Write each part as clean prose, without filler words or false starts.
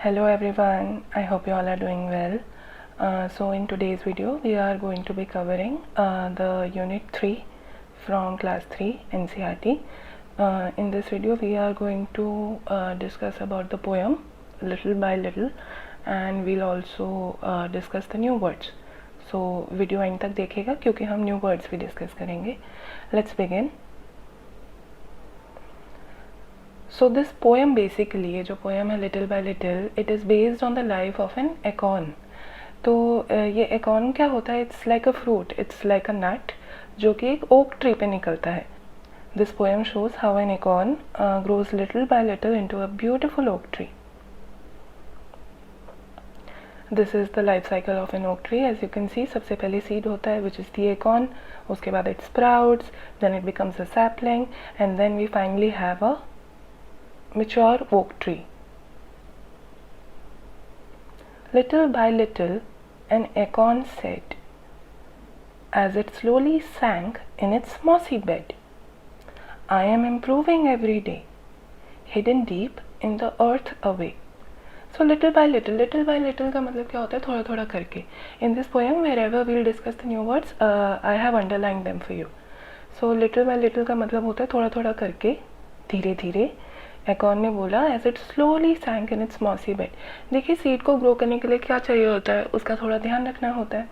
Hello everyone, I hope you all are doing well. So in today's video we are going to be covering the unit 3 from class 3 NCERT. In this video we are going to discuss about the poem little by little, and we'll also discuss the new words. So video end तक देखिएगा क्योंकि हम new words भी discuss करेंगे. Let's begin. So this poem basically, ये जो poem है Little by Little, it is based on the life of an acorn. तो ये acorn क्या होता है? It's like a fruit, it's like a nut जो कि एक oak tree पे निकलता है. This poem shows how an acorn grows little by little into a beautiful oak tree. This is the life cycle of an oak tree. As you can see, सबसे पहले seed होता है which is the acorn, उसके बाद it sprouts, then it becomes a sapling, and then we finally have a mature oak tree. Little by little, an acorn said, as it slowly sank in its mossy bed, I am improving every day, hidden deep in the earth away. So little by little का मतलब क्या होता है? थोड़ा थोड़ा करके. In this poem, wherever we'll discuss the new words, I have underlined them for you. So little by little का मतलब होता है थोड़ा थोड़ा करके, धीरे धीरे. एकॉर्न ने बोला as it slowly sank in its mossy bed. देखिए सीड को ग्रो करने के लिए क्या चाहिए होता है? उसका थोड़ा ध्यान रखना होता है,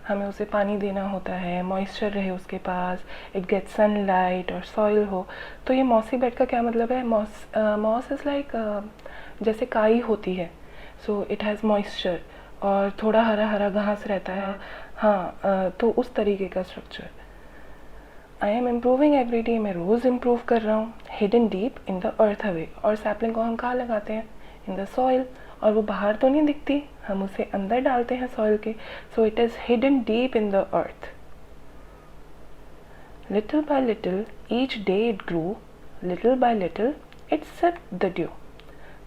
हमें उसे पानी देना होता है, मॉइस्चर रहे उसके पास, इट गेट सनलाइट और सॉइल हो. तो ये मॉसी बेड का क्या मतलब है? मॉस इज़ लाइक जैसे काई होती है, सो इट हैज़ मॉइस्चर और थोड़ा हरा हरा घास रहता है. हाँ, तो उस तरीके का structure. I am improving every day, मैं रोज़ इम्प्रूव कर रहा हूँ. Hidden deep in the earth away, और सैपलिंग को हम कहाँ लगाते हैं? In the soil. और वो बाहर तो नहीं दिखती, हम उसे अंदर डालते हैं सॉइल के. So it is hidden deep in the earth. Little bye little each day it grew, little bye little it sipped the due.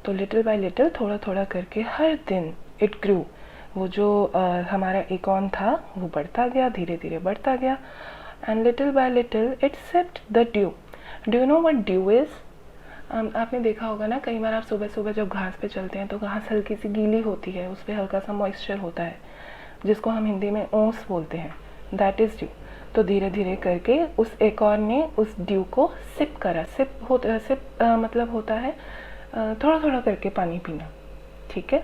तो लिटिल बाय लिटिल थोड़ा थोड़ा करके हर दिन इट ग्रू, वो जो हमारा एकॉर्न था वो बढ़ता गया, धीरे धीरे बढ़ता गया. And little by little it sipped the dew. Do you know what dew is? आपने देखा होगा ना, कई बार आप सुबह सुबह जब घास पे चलते हैं तो घास हल्की सी गीली होती है, उस पर हल्का सा मॉइस्चर होता है जिसको हम हिंदी में ओस बोलते हैं. That is due. तो धीरे धीरे करके उस एकॉर्न ने उस ड्यू को सिप करा. सिप मतलब होता है थोड़ा थोड़ा करके पानी पीना. ठीक है.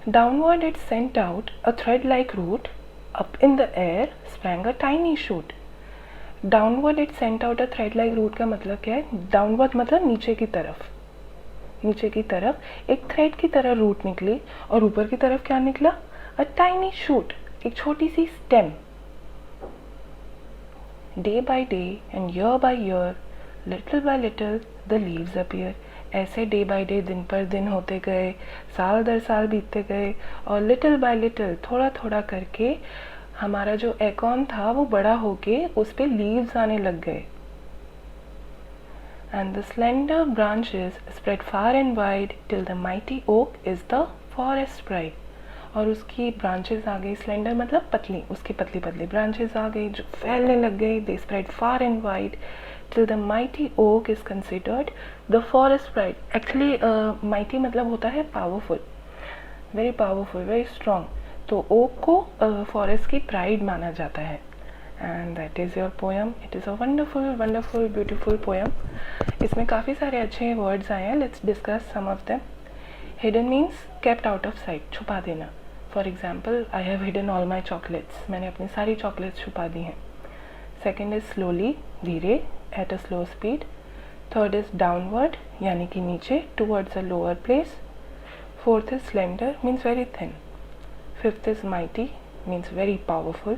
Downward it sent out a thread like root, up in the air sprang a tiny shoot. Downward it sent out a thread like root का मतलब क्या है? Downward मतलब नीचे की तरफ. नीचे की तरफ एक थ्रेड की तरह रूट निकली, और ऊपर की तरफ क्या निकला? A tiny shoot, एक छोटी सी stem. Day by day and year by year, little by little the leaves appear. ऐसे डे बाय डे, दिन पर दिन होते गए, साल दर साल बीतते गए, और लिटिल बाय लिटिल थोड़ा थोड़ा करके हमारा जो एकॉर्न था वो बड़ा होके उस पे लीव्स आने लग गए. And the slender branches spread far and wide till the mighty oak is the forest bride. और उसकी ब्रांचेस आ गई, स्लेंडर मतलब पतली, उसकी पतली पतली ब्रांचेस आ गई जो फैलने लग गई. They spread far and wide till the mighty oak is considered the forest pride. Actually mighty मतलब होता है powerful, very powerful, very strong. तो oak को forest की pride माना जाता है. And that is your poem. It is a wonderful, wonderful, beautiful poem. इसमें काफ़ी सारे अच्छे words आए हैं. Let's discuss some of them. Hidden means kept out of sight, छुपा देना. For example, I have hidden all my chocolates. मैंने अपनी सारी chocolates छुपा दी हैं. Second is slowly, धीरे, at a slow speed. Third is downward, यानी कि नीचे, towards a lower place. Fourth is slender, means very thin. Fifth is mighty, means very powerful.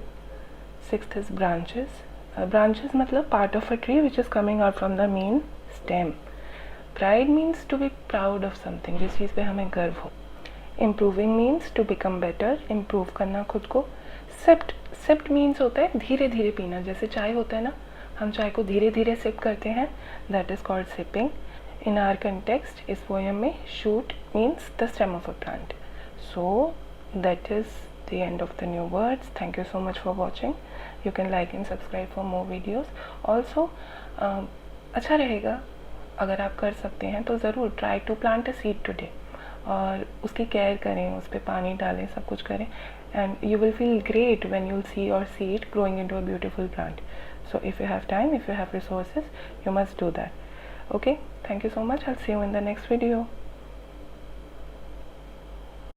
Sixth is branches. Branches मतलब part of a tree which is coming out from the main stem. Pride means to be proud of something, जिस चीज़ पे हमें गर्व हो. Improving means to become better, improve करना खुद को. Sipped means होता है धीरे धीरे पीना, जैसे चाय होता है ना, हम चाय को धीरे धीरे सिप करते हैं. That is called sipping. In our context इस पोएम में shoot means the stem of a plant. So that is the end of the new words. Thank you so much for watching. You can like and subscribe for more videos. Also अच्छा रहेगा अगर आप कर सकते हैं तो ज़रूर try to plant a seed today, और उसकी केयर करें, उस पर पानी डालें, सब कुछ करें, and you will feel great when you'll see your seed growing into a beautiful plant. So if you have time, if you have resources, you must do that. Okay, thank you so much. I'll see you in the next video.